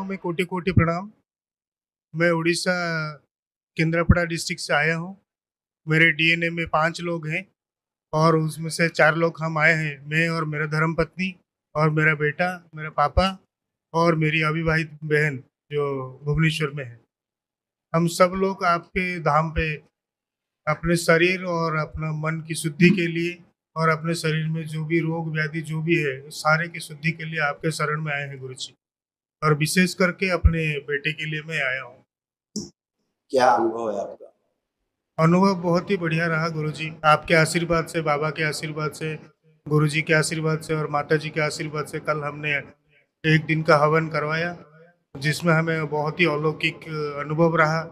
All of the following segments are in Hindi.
में कोटि कोटि प्रणाम। मैं उड़ीसा केंद्रापड़ा डिस्ट्रिक्ट से आया हूँ। मेरे डीएनए में 5 लोग हैं और उसमें से 4 लोग हम आए हैं, मैं और मेरा धर्मपत्नी और मेरा बेटा, मेरा पापा और मेरी अविवाहित बहन जो भुवनेश्वर में है। हम सब लोग आपके धाम पे अपने शरीर और अपना मन की शुद्धि के लिए और अपने शरीर में जो भी रोग व्याधि जो भी है सारे की शुद्धि के लिए आपके शरण में आए हैं गुरु जी। और विशेष करके अपने बेटे के लिए मैं आया हूँ। क्या अनुभव है आपका? अनुभव बहुत ही बढ़िया रहा गुरुजी। आपके आशीर्वाद से, बाबा के आशीर्वाद से, गुरुजी के आशीर्वाद से और माता जी के आशीर्वाद से कल हमने एक दिन का हवन करवाया, जिसमें हमें बहुत ही अलौकिक अनुभव रहा,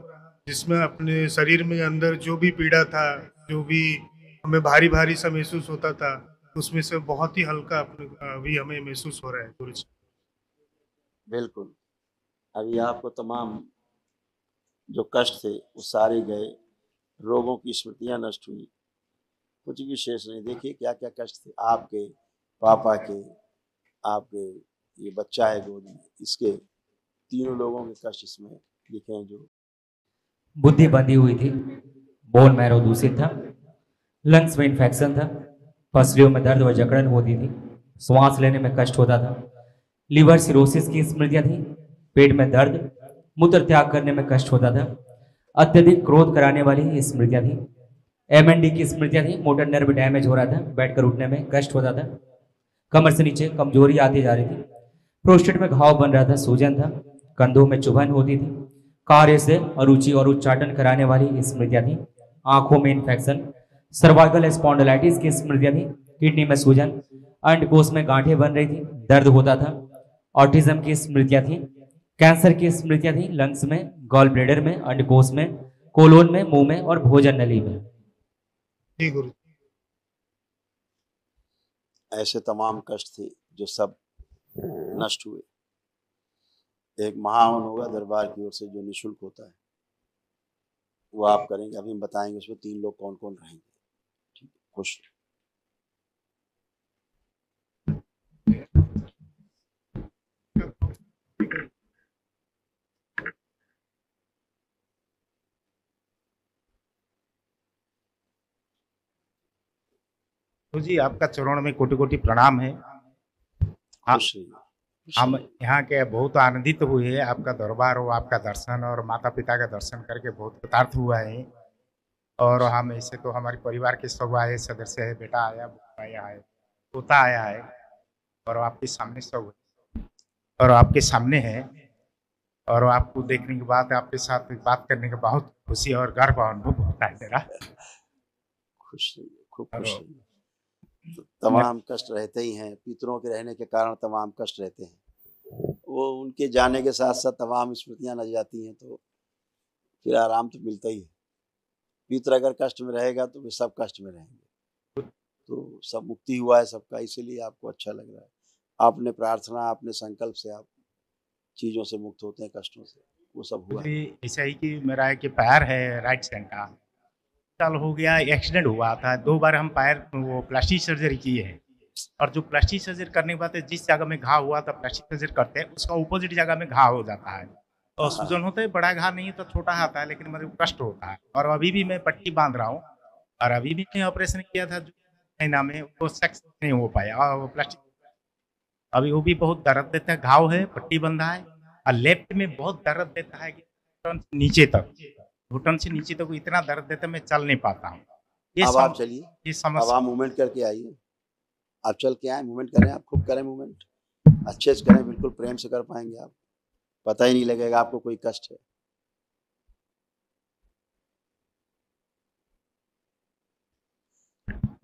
जिसमें अपने शरीर में अंदर जो भी पीड़ा था, जो भी हमें भारी भारी सा महसूस होता था, उसमें से बहुत ही हल्का अभी हमें महसूस हो रहा है गुरुजी। बिल्कुल। अभी आपको तमाम जो कष्ट थे वो सारे गए, रोगों की स्मृतियां नष्ट हुई, कुछ भी शेष नहीं। देखिए क्या क्या कष्ट थे आपके, पापा के, आपके ये बच्चा है गोद में, इसके तीनों लोगों के कष्ट इसमें लिखे हैं। जो बुद्धि बंधी हुई थी, बोन मैरो दूषित था, लंग्स में इन्फेक्शन था, पसलियों में दर्द व जकड़न होती थी, श्वास लेने में कष्ट होता था, लिवर सिरोसिस की स्मृतियां थी, पेट में दर्द, मूत्र त्याग करने में कष्ट होता था, अत्यधिक क्रोध कराने वाली स्मृतियां थी, एमएनडी की स्मृतियां थी, मोटर नर्व डैमेज हो रहा था, बैठकर उठने में कष्ट होता था, कमर से नीचे कमजोरी आती जा रही थी, प्रोस्टेट में घाव बन रहा था, सूजन था, कंधों में चुभन होती थी, कार्य से अरुचि और उच्चाटन कराने वाली स्मृतियां थी, आंखों में इन्फेक्शन, सर्वाइकल स्पॉन्डिलाइटिस की स्मृतियां थी, किडनी में सूजन, अंडकोश में गांठें बन रही थी, दर्द होता था, ऑटिज्म की स्मृतियां थी, कैंसर की स्मृतियां थी, लंग्स में, गॉल ब्लेडर में, अंडकोश में, कोलोन में, मुंह में और भोजन नली में। जी गुरु। ऐसे तमाम कष्ट थे जो सब नष्ट हुए। एक महावन होगा दरबार की ओर से जो निःशुल्क होता है, वो आप करेंगे। अभी हम बताएंगे उसमें 3 लोग कौन कौन रहेंगे। ठीक है, खुश। तो जी आपका चरणों में कोटि कोटि प्रणाम है। हम यहाँ के बहुत आनंदित हुए हैं, आपका दरबार और आपका दर्शन और माता पिता का दर्शन करके बहुत कृतार्थ हुआ है। और हम ऐसे तो हमारे परिवार के सब आए सदस्य है, बेटा आया, आया है, पोता आया है, और आपके सामने सब और आपके सामने है। और आपको देखने के बाद आपके साथ बात करने का बहुत खुशी और गर्व अनुभव होता है मेरा। खुश रहिए, खूब खुश रहिए। तो तमाम कष्ट रहते ही हैं, पितरों के रहने के कारण तमाम कष्ट रहते हैं। वो उनके जाने के साथ साथ तमाम स्मृतियां न जाती हैं तो फिर आराम तो मिलता ही है। पितर अगर कष्ट में रहेगा तो वे सब कष्ट में रहेंगे। तो सब मुक्ति हुआ है सबका, इसीलिए आपको अच्छा लग रहा है। आपने प्रार्थना, आपने संकल्प से आप चीज़ों से मुक्त होते हैं, कष्टों से, वो सब हुआ है। ऐसा ही कि मेरा एक पैर है राइट साइड का, साल हो गया, एक्सीडेंट हुआ था 2 बार। हम पैर वो प्लास्टिक सर्जरी किए हैं, और जो प्लास्टिक सर्जरी करने के बाद जिस जगह में घाव हुआ था प्लास्टिक सर्जरी करते हैं उसका अपोजिट जगह में घाव हो जाता है और सूजन होता है। बड़ा घाव नहीं तो छोटा आता है, लेकिन मतलब कष्ट होता है। और अभी भी मैं पट्टी बांध रहा हूँ, और अभी भी मैं ऑपरेशन किया था महीना में, वो सक्सेस नहीं हो पाया। और वो प्लास्टिक अभी वो भी बहुत दर्द देता है, घाव है, पट्टी बंधा है, और लेफ्ट में बहुत दर्द देता है कि नीचे तक, घुटन से नीचे तक इतना दर्द देता है मैं चल नहीं पाता हूँ। अब आप चलिए, ये अब समस्या। आप मूवमेंट करके आइए। आप चल के आए, मूवमेंट करें, आप खूब करें मूवमेंट, अच्छे से करें, बिल्कुल प्रेम से कर पाएंगे आप, पता ही नहीं लगेगा आपको कोई कष्ट है।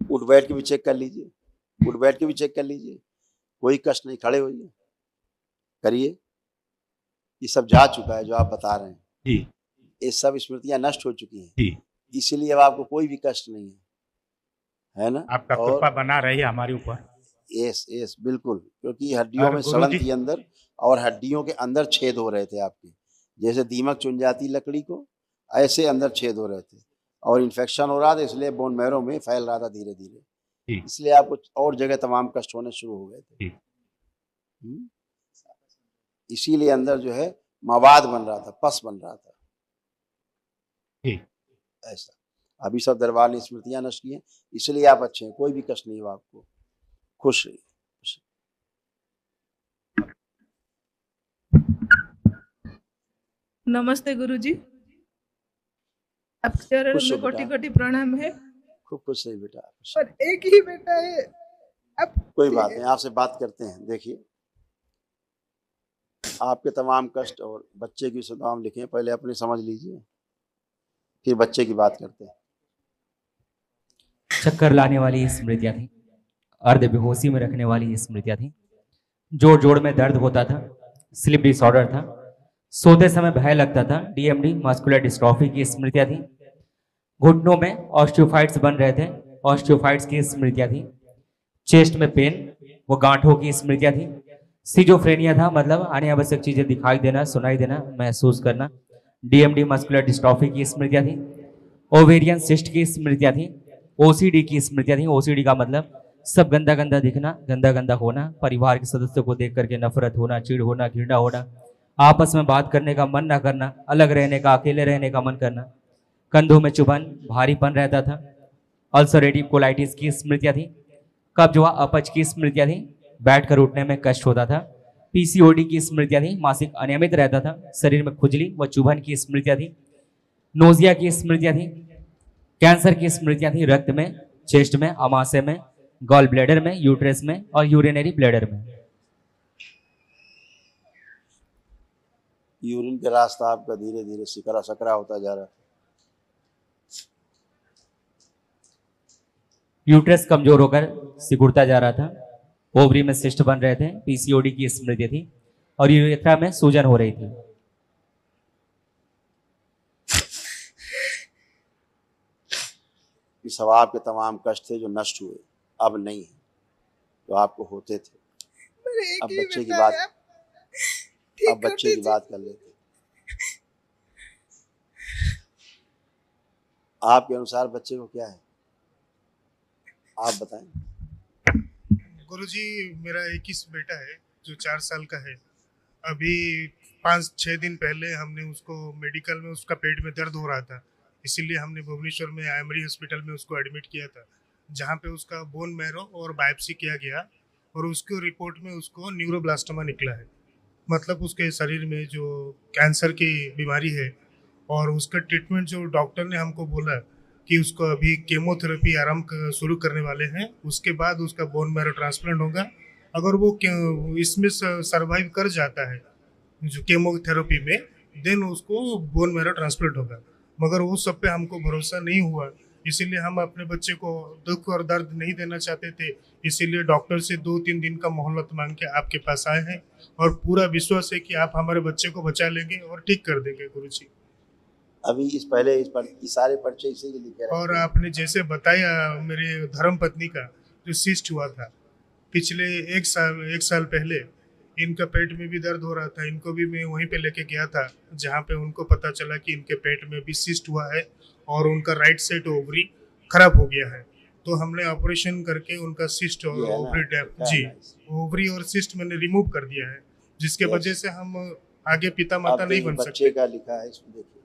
उठ बैठ के भी चेक कर लीजिए, उठ बैठ के भी चेक कर लीजिए, कोई कष्ट नहीं। खड़े होइए, करिए। ये सब जा चुका है जो आप बता रहे हैं जी, ये सब स्मृतियां नष्ट हो चुकी हैं जी, इसीलिए अब आपको कोई भी कष्ट नहीं है ना। आपका कृपा बना रही हमारे ऊपर। यस यस, बिल्कुल, क्योंकि हड्डियों में सड़न थी अंदर, और हड्डियों के अंदर छेद हो रहे थे आपके, जैसे दीमक चुन जाती लकड़ी को, ऐसे अंदर छेद हो रहे थे, और इन्फेक्शन हो रहा था, इसलिए बोन मैरो में फैल रहा था धीरे धीरे, इसलिए आपको और जगह तमाम कष्ट होने शुरू हो गए थे। इसीलिए अंदर जो है मवाद बन रहा था, पस बन रहा था, ठीक। ऐसा। अभी सब दरबार ने स्मृतियां नष्ट की हैं, इसलिए आप अच्छे हैं, कोई भी कष्ट नहीं हुआ आपको। खुश रहिए। नमस्ते गुरुजी, आपके चरण खुश हो में कोटि बेटा। कोटि प्रणाम है। खूब खुश रहिए बेटा, खुश और रहिए। एक ही बेटा है। अब कोई बात नहीं, आपसे बात करते हैं। देखिए, आपके तमाम कष्ट और बच्चे की सुदाम लिखे, पहले अपनी समझ लीजिए, फिर बच्चे की बात करते हैं। चक्कर लाने वाली स्मृतियां थी, अर्ध बेहोशी में रखने वाली स्मृतियां थी, जोड़ जोड़ में दर्द होता था, स्लीप डिसऑर्डर था, सोते समय भय लगता था, डीएमडी मस्कुलर डिस्ट्रॉफी की स्मृतियां थी, घुटनों में ऑस्टियोफाइट्स बन रहे थे, ऑस्टियोफाइट्स की स्मृतियां थी, चेस्ट में पेन, वो गांठों की स्मृतियां थी, सिजोफ्रेनिया था, मतलब अनावश्यक चीजें दिखाई देना, सुनाई देना, महसूस करना, डीएमडी मस्कुलर डिस्ट्रॉफी की स्मृतियां थी, ओवेरियन सिस्ट की स्मृतियां थी, ओसीडी की स्मृतियां थी। ओसीडी का मतलब सब गंदा गंदा दिखना, गंदा गंदा होना, परिवार के सदस्यों को देख करके नफरत होना, चिढ़ होना, घृणा होना, आपस में बात करने का मन ना करना, अलग रहने का, अकेले रहने का मन करना, कंधों में चुभन, भारीपन रहता था, अल्सरेटिव कोलाइटिस की स्मृतियां थी, कब्ज व अपच की स्मृतियां थी, बैठकर उठने में कष्ट होता था, पीसीओडी की स्मृतियां थी, मासिक अनियमित रहता था, शरीर में खुजली व चुभन की स्मृतियां थी, नोजिया की स्मृतियां थी, कैंसर की स्मृतियां थी, रक्त में, चेस्ट में, अमाशय में, गॉल ब्लैडर में, यूट्रस में और यूरिनरी ब्लैडर में। यूरिन का रास्ता आपका धीरे धीरे सिकरा सकरा होता जा रहा है। यूट्रस कमजोर होकर सिकुड़ता जा रहा था, ओवरी में सिस्ट बन रहे थे, पीसीओडी की स्मृति थी और यूरेथ्रा में सूजन हो रही थी। इस स्वभाव के तमाम कष्ट थे जो नष्ट हुए, अब नहीं है, तो आपको होते थे। मेरे एक अब ही बच्चे की बेटा बात, है, ठीक अब कर बच्चे की दीजिए। बात कर लेते हैं। आपके अनुसार बच्चे को क्या है, आप बताएं। गुरुजी, मेरा एक ही बेटा है जो 4 साल का है। अभी 5-6 दिन पहले हमने उसको मेडिकल में, उसका पेट में दर्द हो रहा था, इसीलिए हमने भुवनेश्वर में आइमरी हॉस्पिटल में उसको एडमिट किया था, जहाँ पे उसका बोन मैरो और बायोप्सी किया गया और उसको रिपोर्ट में उसको न्यूरोब्लास्टोमा निकला है। मतलब उसके शरीर में जो कैंसर की बीमारी है, और उसका ट्रीटमेंट जो डॉक्टर ने हमको बोला कि उसको अभी केमोथेरेपी शुरू करने वाले हैं, उसके बाद उसका बोन मैरो ट्रांसप्लांट होगा। अगर वो इसमें सर्वाइव कर जाता है जो केमोथेरेपी में, देन उसको बोन मैरो ट्रांसप्लांट होगा। मगर वो सब पे हमको भरोसा नहीं हुआ, इसीलिए हम अपने बच्चे को दुख और दर्द नहीं देना चाहते थे, इसीलिए डॉक्टर से 2-3 दिन का मोहलत मांग के आपके पास आए हैं और पूरा विश्वास है कि आप हमारे बच्चे को बचा लेंगे और ठीक कर देंगे गुरुजी। अभी इस सारे पर्चे इसी के लिखे और आपने जैसे बताया मेरे धर्म पत्नी का जो सिस्ट हुआ था पिछले 1 साल पहले, इनका पेट में भी दर्द हो रहा था, इनको भी मैं वहीं पे लेके गया था जहाँ पे उनको पता चला कि इनके पेट में भी सिस्ट हुआ है और उनका राइट साइड ओवरी खराब हो गया है। तो हमने ऑपरेशन करके उनका सिस्ट और ओवरी जी ओवरी और सिस्ट मैंने रिमूव कर दिया है, जिसके वजह से हम आगे पिता माता नहीं बन सकते। बच्चे का लिखा है इसमें, देखिए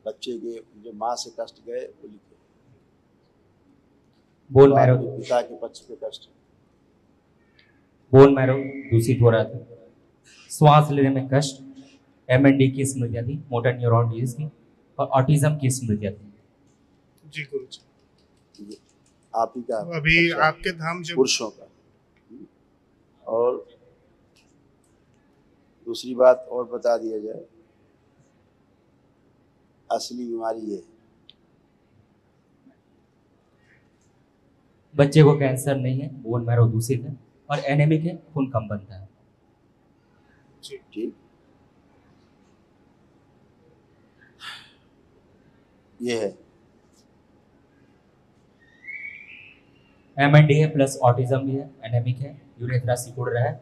बच्चे के जो माँ से कष्ट गए वो लिखे, बोन मैरो, पिता के पक्ष पे कष्ट, बोन मैरो दूषित हो रहा था, श्वास लेने में कष्ट, एमएनडी की स्मृतियां थी, मोटर न्यूरॉन डिजीज की और ऑटिज्म की स्मृतियां थी। जी गुरुजी, आप ही का अभी अच्छा, आपके धाम जब पुरुषों का। और दूसरी बात और बता दिया जाए, असली बीमारी ये है। बच्चे को कैंसर नहीं है, बोन मैरो दूषित है और एनेमिक है, खून कम बनता है। ठीक, ये है एमएनडी है प्लस ऑटिज्म भी है, एनेमिक है, यूरेथ्रा सिकुड़ रहा है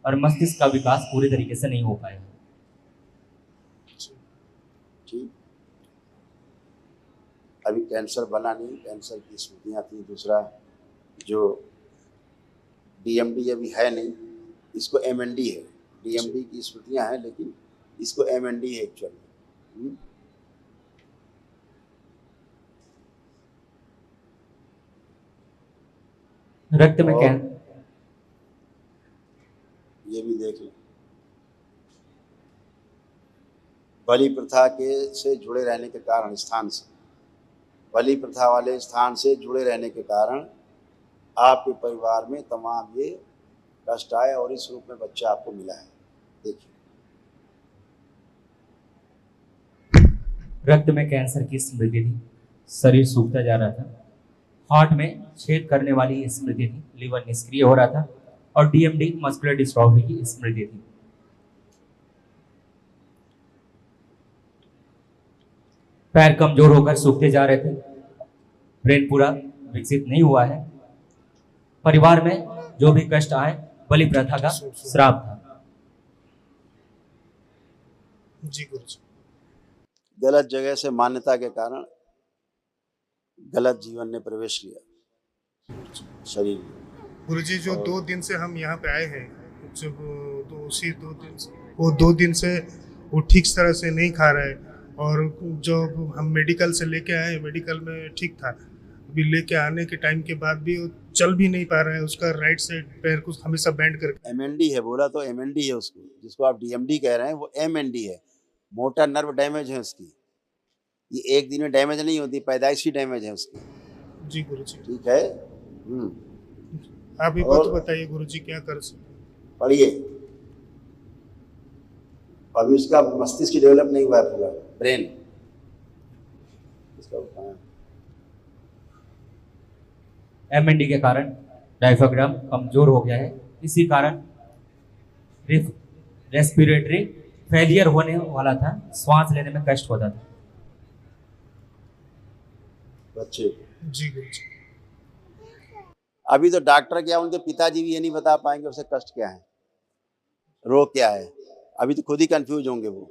और मस्तिष्क का विकास पूरी तरीके से नहीं हो पाएगा। ठीक, अभी कैंसर बना नहीं, कैंसर की स्मृतियाँ थी। दूसरा जो डीएमडी अभी है नहीं, इसको एमएनडी है, डीएमडी की स्मृतियां हैं, लेकिन इसको एमएनडी है एक्चुअल में। रक्त में और कैंसर। ये भी देख लें, बलि प्रथा के से जुड़े रहने के कारण, स्थान से, बलि प्रथा वाले स्थान से जुड़े रहने के कारण आपके परिवार में तमाम ये कष्ट आए और इस रूप में बच्चा आपको मिला है। देखिए, रक्त में कैंसर की स्मृति थी, शरीर सूखता जा रहा था, हार्ट में छेद करने वाली स्मृति थी, लिवर निष्क्रिय हो रहा था और डीएमडी मस्कुलर डिस्ट्रॉफी की स्मृति थी। पैर कमजोर होकर सूखते जा रहे थे, ब्रेन पूरा विकसित नहीं हुआ है, परिवार में जो भी कष्ट आए बलि प्रथा का श्राप था। जी गुरुजी। गलत जगह से मान्यता के कारण गलत जीवन ने प्रवेश लिया शरीर में। गुरुजी, जो 2 दिन से हम यहाँ पे आए हैं, जब तो उसी 2 दिन से, वो 2 दिन से वो ठीक तरह से नहीं खा रहा है, और जो हम मेडिकल से लेके आए, मेडिकल में ठीक था, अभी लेके आने के टाइम के बाद भी वो चल भी नहीं पा रहा है, उसका राइट साइड पैर को हमेशा बेंड करके। एमएनडी है बोला तो एमएनडी है उसको, जिसको आप डीएमडी कह रहे हैं वो एमएनडी है, मोटर नर्व डैमेज है उसकी। ये एक दिन में डैमेज नहीं होती, पैदाइशी डैमेज है उसकी। जी गुरुजी। ठीक है। आप ही और तो बताइए गुरुजी, क्या कर सकते। पढ़िए, अभी उसका मस्तिष्क डेवलप नहीं हुआ है पूरा, ब्रेन इसका। एमएनडी के कारण डायफ्राम कमजोर हो गया है, इसी कारण रेस्पिरेटरी फेलियर होने वाला था, सांस लेने में कष्ट होता था। बच्चे जी गुरुजी। अभी तो डॉक्टर क्या, उनके पिताजी भी ये नहीं बता पाएंगे उसे कष्ट क्या है, रोग क्या है। अभी तो खुद ही कंफ्यूज होंगे वो।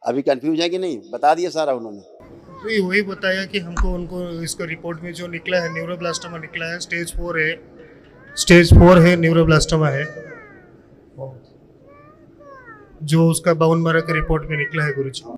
अभी कंफ्यूज है कि नहीं, बता दिया सारा उन्होंने। वही बताया कि हमको, उनको इसको रिपोर्ट में जो निकला है न्यूरोब्लास्टोमा निकला है, स्टेज 4 है, स्टेज 4 है, न्यूरोब्लास्टोमा है, जो उसका बाउन मारा के रिपोर्ट में निकला है गुरुजी।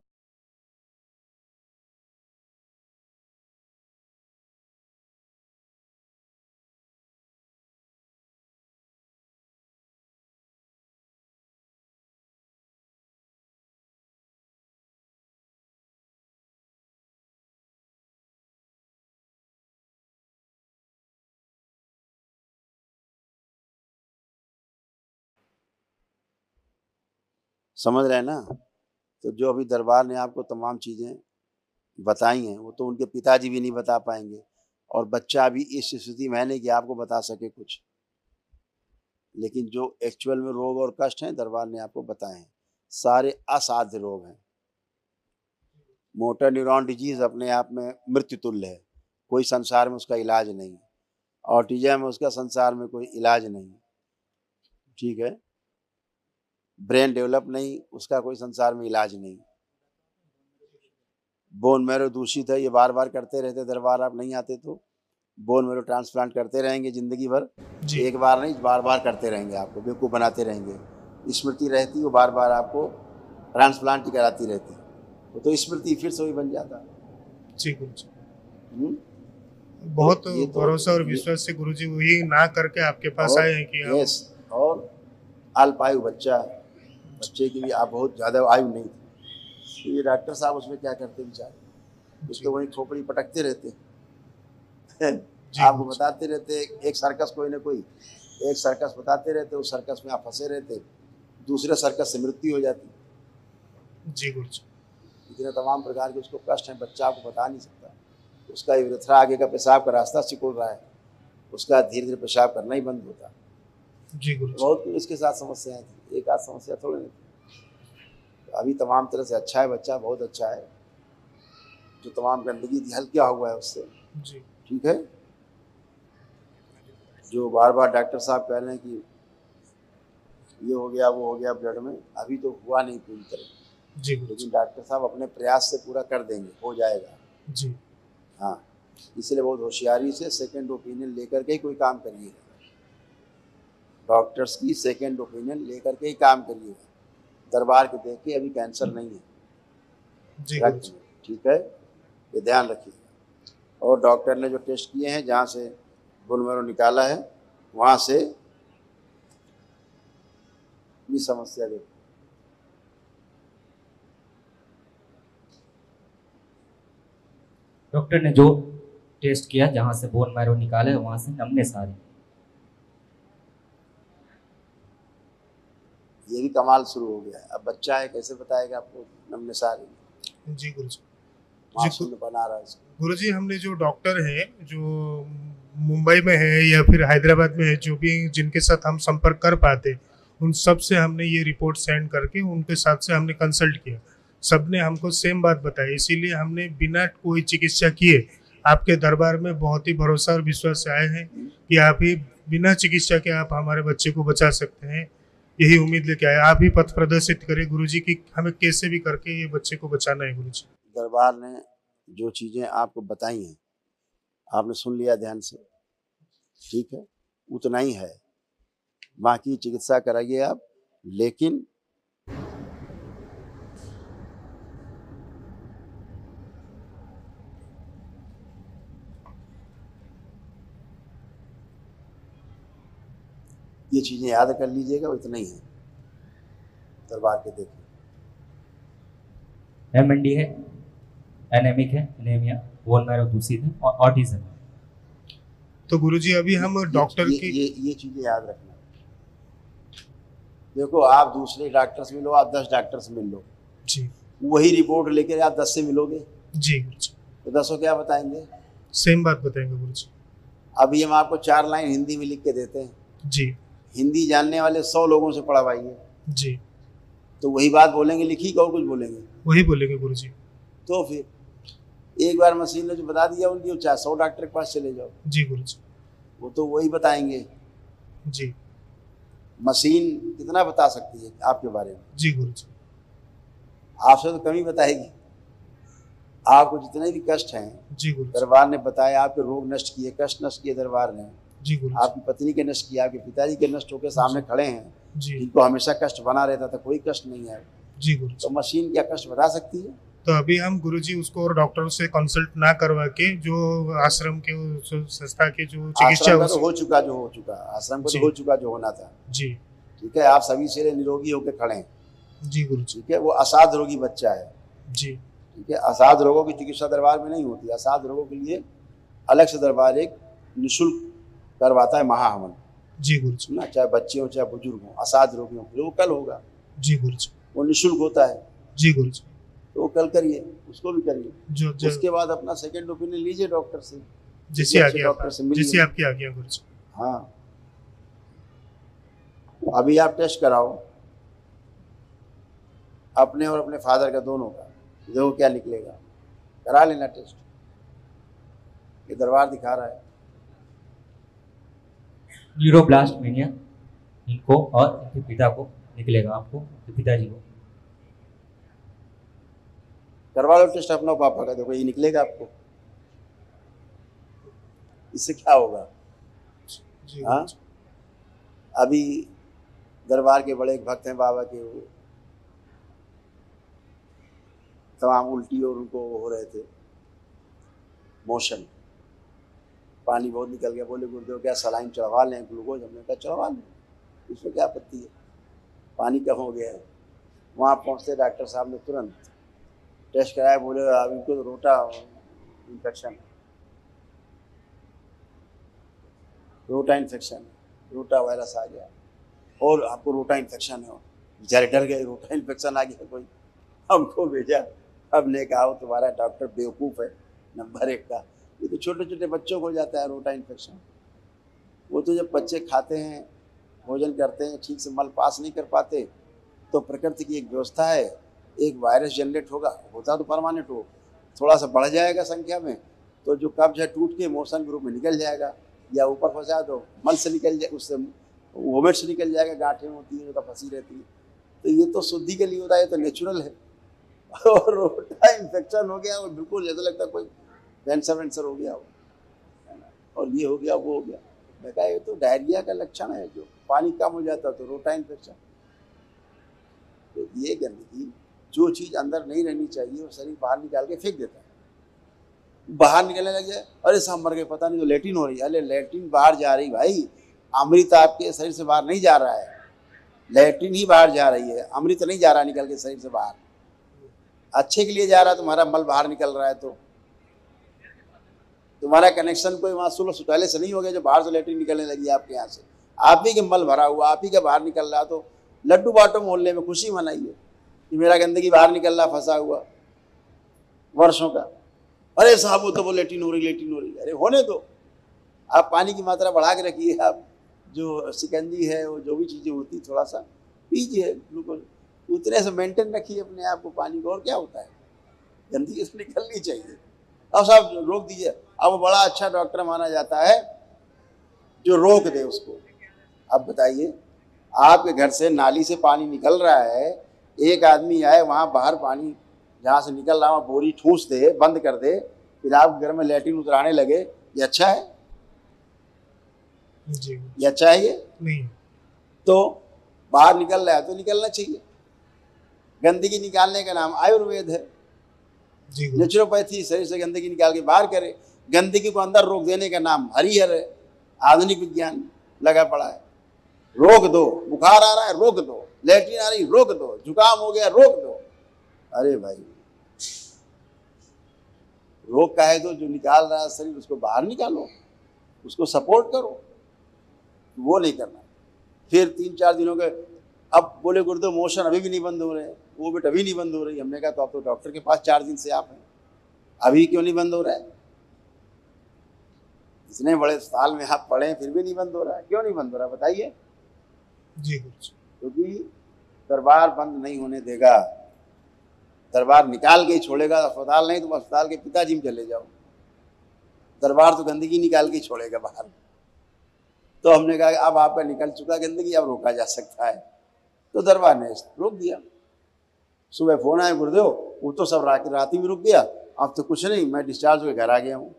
समझ रहे हैं ना। तो जो अभी दरबार ने आपको तमाम चीज़ें बताई हैं, वो तो उनके पिताजी भी नहीं बता पाएंगे, और बच्चा भी इस स्थिति में है नहीं कि आपको बता सके कुछ। लेकिन जो एक्चुअल में रोग और कष्ट हैं, दरबार ने आपको बताए हैं, सारे असाध्य रोग हैं। मोटर न्यूरॉन डिजीज अपने आप में मृत्यु तुल्य है, कोई संसार में उसका इलाज नहीं। ऑटिज्म में उसका संसार में कोई इलाज नहीं। ठीक है। ब्रेन डेवलप नहीं, उसका कोई संसार में इलाज नहीं। बोन मैरो दूषित है, ये बार बार करते रहते दरबार, आप नहीं आते तो बोन मैरो ट्रांसप्लांट करते रहेंगे जिंदगी भर। एक बार नहीं, बार बार करते रहेंगे, आपको बेवकूफ़ बनाते रहेंगे। स्मृति रहती, वो बार बार आपको ट्रांसप्लांट ही कराती रहती, वो तो स्मृति फिर से वही बन जाता। जी गुरुजी। बहुत भरोसा और विश्वास से गुरुजी वही ना करके आपके पास आए हैं कि यस। और अल्पायु बच्चा, बच्चे की भी आप बहुत ज़्यादा आयु नहीं थी, तो ये डॉक्टर साहब उसमें क्या करते बेचारे, उसके वही खोपड़ी पटकते रहते आपको बताते रहते, एक सर्कस कोई ना कोई एक सर्कस बताते रहते, उस सर्कस में आप फंसे रहते, दूसरे सर्कस से मृत्यु हो जाती। जी गुरुजी। इतने तमाम प्रकार के उसको कष्ट हैं, बच्चा आपको बता नहीं सकता। उसका यूरेथ्रा आगे का पेशाब का रास्ता सिकुड़ रहा है, उसका धीरे धीरे पेशाब करना ही बंद होता। जी गुरुजी। बहुत इसके साथ समस्याएं थी, एक आध समस्या थोड़ी नहीं थी। अभी तमाम तरह से अच्छा है बच्चा, बहुत अच्छा है। जो तमाम गंदगी थी हल्का हुआ है उससे। जी। ठीक है। जो बार बार डॉक्टर साहब कह रहे हैं कि ये हो गया वो हो गया ब्लड में, अभी तो हुआ नहीं पूरी तरह। जी। लेकिन डॉक्टर साहब अपने प्रयास से पूरा कर देंगे, हो जाएगा। जी। हाँ, इसलिए बहुत होशियारी से सेकंड ओपिनियन लेकर के ही कोई काम करिएगा। डॉक्टर्स की सेकेंड ओपिनियन लेकर के ही काम करिएगा। दरबार के देख के अभी कैंसर नहीं है जी रक्त गुरुजी। में, ठीक है, ये ध्यान रखिएगा। और डॉक्टर ने जो टेस्ट किए हैं, जहाँ से बोन मैरो निकाला है, वहाँ से ये समस्या देखो। डॉक्टर ने जो टेस्ट किया, जहां से बोन मैरो निकाले, वहां से नमनेस आ रही। ये भी कमाल शुरू हो गया है। अब बच्चा है, कैसे बताएगा आपको नमनेस आ रही है? जी गुरुजी। मासूम बना रहा है इसको। गुरुजी, हमने जो डॉक्टर हैं जो मुंबई में है या फिर हैदराबाद में है, जो भी जिनके साथ हम संपर्क कर पाते, उन सब से हमने ये रिपोर्ट सेंड करके उनके साथ से हमने कंसल्ट किया। सब ने हमको सेम बात बताई, इसीलिए हमने बिना कोई चिकित्सा किए आपके दरबार में बहुत ही भरोसा और विश्वास से आए हैं कि आप ही बिना चिकित्सा के आप हमारे बच्चे को बचा सकते हैं। यही उम्मीद लेके आए। आप ही पथ प्रदर्शित करें गुरुजी कि हमें कैसे भी करके ये बच्चे को बचाना है गुरुजी। दरबार ने जो चीज़ें आपको बताई हैं, आपने सुन लिया ध्यान से, ठीक है, उतना ही है। बाकी चिकित्सा कराइए आप, लेकिन ये चीज़ें याद कर लीजिएगा, इतना ही है। दरबार के देखिए, MND है, एनेमिक है, एनीमिया, बोन मैरो दूषित है और ऑटिज्म। तो गुरुजी अभी हम डॉक्टर ये, की ये चीज़ें याद रखना। देखो, आप दूसरे डॉक्टर से मिलो, आप 10 डॉक्टर से मिल लो, जी वही रिपोर्ट लेकर आप 10 से मिलोगे, जी गुरुजी, तो 10 क्या बताएंगे? सेम बात बताएंगे गुरुजी। अभी हम आपको 4 लाइन हिंदी में लिख के देते हैं। जी हिंदी जानने वाले 100 लोगों से पढ़वाइए, जी, तो वही बात बोलेंगे लिखी, और कुछ बोलेंगे? वही बोलेंगे गुरुजी। तो फिर एक बार मशीन ने जो बता दिया उनकी, चाहे 100 डॉक्टर के पास चले जाओ, जी गुरुजी। वो तो वही बताएंगे। जी मशीन कितना बता सकती है आपके बारे में? जी गुरुजी। आपसे तो कमी बताएगी। आपको जितने भी कष्ट हैं, जी गुरुजी। दरबार ने बताया। आपके रोग नष्ट किए, कष्ट नष्ट किए दरबार ने। जी गुरुजी। आपकी पत्नी के नष्ट किए, आपके पिताजी के नष्ट होकर सामने खड़े हैं, जी जिनको हमेशा कष्ट बना रहता था, कोई कष्ट नहीं है। जी गुरुजी। तो मशीन क्या कष्ट बता सकती है? तो अभी हम गुरुजी उसको और डॉक्टर से कंसल्ट ना करवा के जो आश्रम के संस्था के जो चिकित्सा आश्रम का तो हो चुका जो हो चुका, आश्रम का जी। तो हो चुका जो होना था, जी ठीक है। आप सभी से निरोगी होकर खड़े हैं, जी गुरुजी। ठीक है। वो असाध रोगी बच्चा है, जी ठीक है। असाध रोगों की चिकित्सा दरबार में नहीं होती। असाध रोगों के लिए अलग से दरबार एक निःशुल्क करवाता है महाहवन, जी गुरुजी। ना, चाहे बच्चे हो चाहे बुजुर्ग हो। असाध रोगियों के लिए वो कल होगा, जी गुरुजी। वो निःशुल्क होता है, जी गुरुजी। तो वो कल करिए, उसको भी करिए। जो उसके बाद अपना सेकंड ओपिनियन लीजिए डॉक्टर से, जैसे अच्छे आगे डॉक्टर से मिलिए। जैसे आपकी आज्ञा गुरुजी। हाँ, अभी आप टेस्ट कराओ अपने और अपने फादर का, दोनों का, देखो क्या निकलेगा। करा लेना टेस्ट, ये दरबार दिखा रहा है। न्यूरोब्लास्ट मीनिया इनको और इनके पिता को निकलेगा, आपको, इनके पिताजी को। करवा लो टेस्ट अपना पापा का, देखो ये निकलेगा आपको। इससे क्या होगा? जी हाँ, गुरुजी। अभी दरबार के बड़े एक भक्त हैं बाबा के, वो तमाम उल्टी और उनको हो रहे थे, मोशन, पानी बहुत निकल गया। बोले गुरुदेव क्या सलाइन चढ़वा लें, ग्लूकोज? हमने कहा चढ़वा लें, इसमें क्या आपत्ति है, पानी कम हो गया है। वहाँ पहुँचते डॉक्टर साहब ने तुरंत टेस्ट कराया, बोले अब इनको तो रोटा इन्फेक्शन, रोटा इन्फेक्शन, रोटा वायरस आ गया और आपको रोटा इन्फेक्शन है। बेचारे डर गए, रोटा इन्फेक्शन आ गया कोई, हमको भेजा। हमने कहा वो तुम्हारा डॉक्टर बेवकूफ़ है नंबर 1 का। ये तो छोटे छोटे बच्चों को हो जाता है रोटा इन्फेक्शन। वो तो जब बच्चे खाते हैं, भोजन करते हैं, ठीक से मल पास नहीं कर पाते, तो प्रकृति की एक व्यवस्था है, एक वायरस जनरेट होता तो परमानेंट हो, थोड़ा सा बढ़ जाएगा संख्या में, तो जो कब्ज है टूट के मोशन के रूप में निकल जाएगा, या ऊपर फंसा तो मल से निकल जाए, उससे वोमिट से निकल जाएगा, गांठें होती हैं जो फंसी रहती है। तो ये तो शुद्धि के लिए होता है, ये तो नेचुरल है। और रोटा इन्फेक्शन हो गया, और बिल्कुल जैसा लगता है कोई कैंसर वैंसर हो गया हो, और ये हो गया वो हो गया। मैं कहा ये तो डायरिया का लक्षण है, जो पानी कम हो जाता तो रोटा इन्फेक्शन। तो ये गंदगी, जो चीज़ अंदर नहीं रहनी चाहिए वो शरीर बाहर निकाल के फेंक देता है। बाहर निकलने लग जाए, अरे साहब मर गए, पता नहीं तो लेटिन हो रही है। अरे लेटिन बाहर जा रही भाई, अमृत आपके शरीर से बाहर नहीं जा रहा है, लेटिन ही बाहर जा रही है, अमृत नहीं जा रहा निकल के शरीर से बाहर। अच्छे के लिए जा रहा है, तुम्हारा मल बाहर निकल रहा है तो तुम्हारा कनेक्शन कोई वहाँ सुलह सुटाले से नहीं हो गया जो बाहर से लेटरिन निकलने लगी आपके यहाँ से। आप ही के मल भरा हुआ, आप ही का बाहर निकल रहा, तो लड्डू बाटो मोहल्ले में खुशी मनाइए कि मेरा गंदगी बाहर निकल रहा फंसा हुआ वर्षों का। अरे साहब वो तो वो लेटिन हो रही, लेटिन हो रही। अरे होने दो, आप पानी की मात्रा बढ़ा के रखिए, आप जो शिकंजी है वो जो भी चीज़ें होती थोड़ा सा पीजिए, ग्लूकोज उतने से मेंटेन रखिए अपने आप को पानी को। और क्या होता है, गंदगी इसमें निकलनी चाहिए। अब साहब रोक दीजिए। अब बड़ा अच्छा डॉक्टर माना जाता है जो रोक दे उसको। अब बताइए, आपके घर से नाली से पानी निकल रहा है, एक आदमी आए वहाँ बाहर पानी जहाँ से निकल रहा है वहाँ बोरी ठूस दे, बंद कर दे, फिर आप घर में लैट्रिन उतराने लगे, ये अच्छा है? जी ये अच्छा है? ये नहीं। तो बाहर निकल रहा है तो निकलना चाहिए। गंदगी निकालने का नाम आयुर्वेद है, जी नेचुरोपैथी, शरीर से गंदगी निकाल के बाहर करे। गंदगी को अंदर रोक देने का नाम हरिहर है, आधुनिक विज्ञान लगा पड़ा है। रोक दो, बुखार आ रहा है रोक दो, लैट्रिन आ रही रोक दो, जुकाम हो गया रोक दो। अरे भाई रोग का है तो जो निकाल रहा है शरीर उसको बाहर निकालो, उसको सपोर्ट करो, वो नहीं करना। फिर 3-4 दिनों के अब बोले गुरुदेव मोशन अभी भी नहीं बंद हो रहे हैं, वो बेट अभी नहीं बंद हो रही। हमने कहा तो आप तो डॉक्टर के पास 4 दिन से आप हैं, अभी क्यों नहीं बंद हो रहा है? इतने बड़े साल में आप पढ़े फिर भी नहीं बंद हो रहा है, क्यों नहीं बंद हो रहा है बताइए? जी क्योंकि दरबार बंद नहीं होने देगा, दरबार निकाल के ही छोड़ेगा। अस्पताल नहीं, तुम अस्पताल के पिताजी में चले जाओ, दरबार तो गंदगी निकाल के ही छोड़ेगा बाहर। तो हमने कहा अब आपका निकल चुका गंदगी, अब रोका जा सकता है, तो दरबार ने रोक दिया। सुबह फोन आया गुरुदेव वो तो सब रात ही में रुक गया, अब तो कुछ नहीं, मैं डिस्चार्ज होकर घर आ गया हूँ।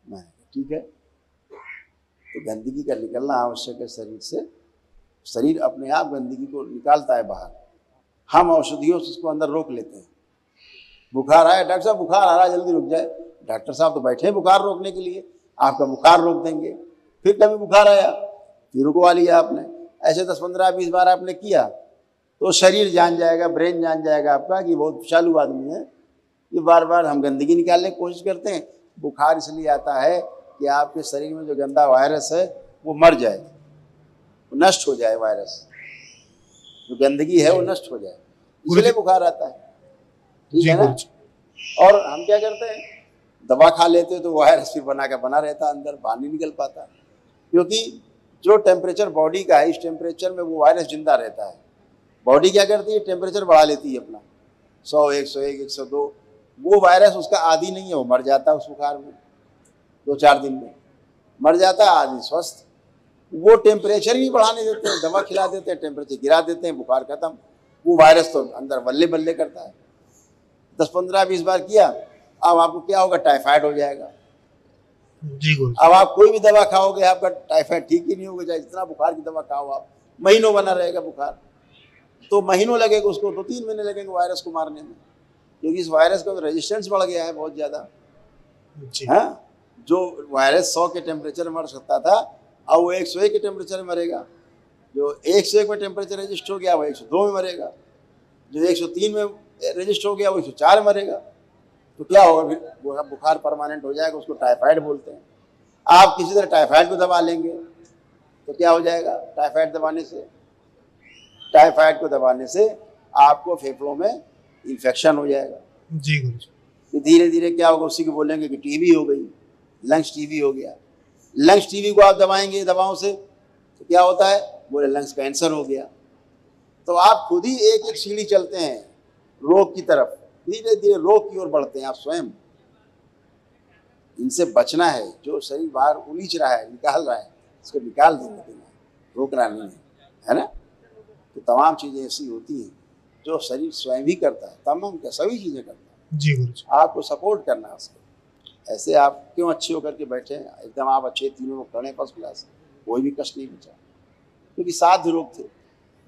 मैं ठीक है। तो गंदगी का निकलना आवश्यक है शरीर से, शरीर अपने आप गंदगी को निकालता है बाहर, हम औषधियों से उसको अंदर रोक लेते हैं। बुखार आया, डॉक्टर साहब बुखार आ रहा है जल्दी रुक जाए, डॉक्टर साहब तो बैठे हैं बुखार रोकने के लिए, आपका बुखार रोक देंगे। फिर कभी बुखार आया फिर रुकवा लिया आपने, ऐसे 10-15-20 बार आपने किया तो शरीर जान जाएगा, ब्रेन जान जाएगा आपका कि बहुत चालू आदमी है। ये बार बार हम गंदगी निकालने की कोशिश करते हैं। बुखार इसलिए आता है कि आपके शरीर में जो गंदा वायरस है वो मर जाए, वो नष्ट हो जाए, वायरस जो गंदगी है वो नष्ट हो जाए, इसलिए बुखार आता है। ठीक है ना? और हम क्या करते हैं, दवा खा लेते हैं तो वायरस फिर बना रहता अंदर, बाहर नहीं निकल पाता, क्योंकि जो टेम्परेचर बॉडी का है इस टेम्परेचर में वो वायरस जिंदा रहता है। बॉडी क्या करती है, टेम्परेचर बढ़ा लेती है अपना 100, 101, 102। वो वायरस उसका आदी नहीं है, वो मर जाता है उस बुखार में, 2-4 दिन में मर जाता है, आदि स्वस्थ। वो टेम्परेचर भी बढ़ाने देते हैं, दवा खिला देते हैं, टेम्परेचर गिरा देते हैं, बुखार खत्म। वो वायरस तो अंदर बल्ले बल्ले करता है। 10-15-20 बार किया, अब आपको क्या होगा, टाइफाइड हो जाएगा। जी अब आप कोई भी दवा खाओगे आपका टाइफाइड ठीक ही नहीं होगा, चाहे जितना बुखार की दवा खाओ आप, महीनों बना रहेगा बुखार। तो महीनों लगेगा उसको, 2-3 महीने लगेंगे वायरस को मारने में, क्योंकि इस वायरस का रेजिस्टेंस बढ़ गया है बहुत ज़्यादा। हाँ, जो वायरस 100 के टेम्परेचर मर सकता था अब वो 101 के टेम्परेचर में मरेगा। जो 101 में टेम्परेचर रजिस्ट हो गया वो 102 में मरेगा, जो 103 में रजिस्ट हो गया वो 104 में मरेगा। तो क्या होगा फिर, बुखार परमानेंट हो जाएगा, उसको टाइफाइड बोलते हैं। आप किसी तरह टाइफाइड को दबा लेंगे तो क्या हो जाएगा, टाइफाइड को दबाने से आपको फेफड़ों में इन्फेक्शन हो जाएगा। जी गुरु। धीरे धीरे क्या होगा, उसी को बोलेंगे कि टीबी हो गई, लंग्स टीबी हो गया। लंग्स टीबी को आप दबाएंगे दवाओं से तो क्या होता है, बोले लंग्स कैंसर हो गया। तो आप खुद ही एक एक सीढ़ी चलते हैं रोग की तरफ, धीरे धीरे रोग की ओर बढ़ते हैं आप स्वयं। इनसे बचना है, जो शरीर बाहर उलीच रहा है, निकाल रहा है, इसको निकाल देना है, रोकना नहीं है ना। तो तमाम चीज़ें ऐसी होती हैं जो शरीर स्वयं ही करता है, तमाम क्या सभी चीज़ें करता है। जी गुरु। आपको सपोर्ट करना है उसको। ऐसे आप क्यों अच्छे होकर के बैठे हैं, एकदम आप अच्छे, तीनों लोग खड़े फर्स्ट क्लास, कोई भी कष्ट नहीं बचा। क्योंकि 7 लोग थे।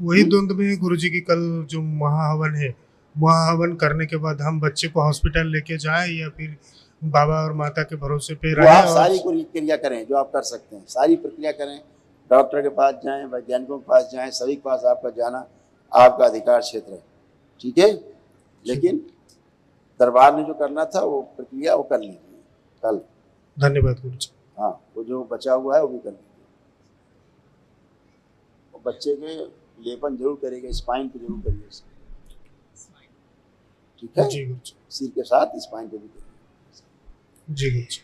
वही द्वंद में गुरुजी की कल जो महाहवन है, महाहवन करने के बाद हम बच्चे को हॉस्पिटल लेके जाएं या फिर बाबा और माता के भरोसे पे वो रहें? आप और सारी क्रिया करें जो आप कर सकते हैं, सारी प्रक्रिया करें, डॉक्टर के पास जाएं, वैज्ञानिकों के पास जाएं, सभी के पास आपका जाना आपका अधिकार क्षेत्र है, ठीक है। लेकिन दरबार ने जो करना था वो प्रक्रिया वो कर लीजिए कल। धन्यवाद गुरुजी। हाँ, वो जो बचा हुआ है वो भी कर लीजिए। बच्चे के लेपन जरूर करेगा, स्पाइन पे जरूर करिए, ठीक है। जी गुरुजी। सिर के साथ स्पाइन पे भी करिए। जी गुरुजी।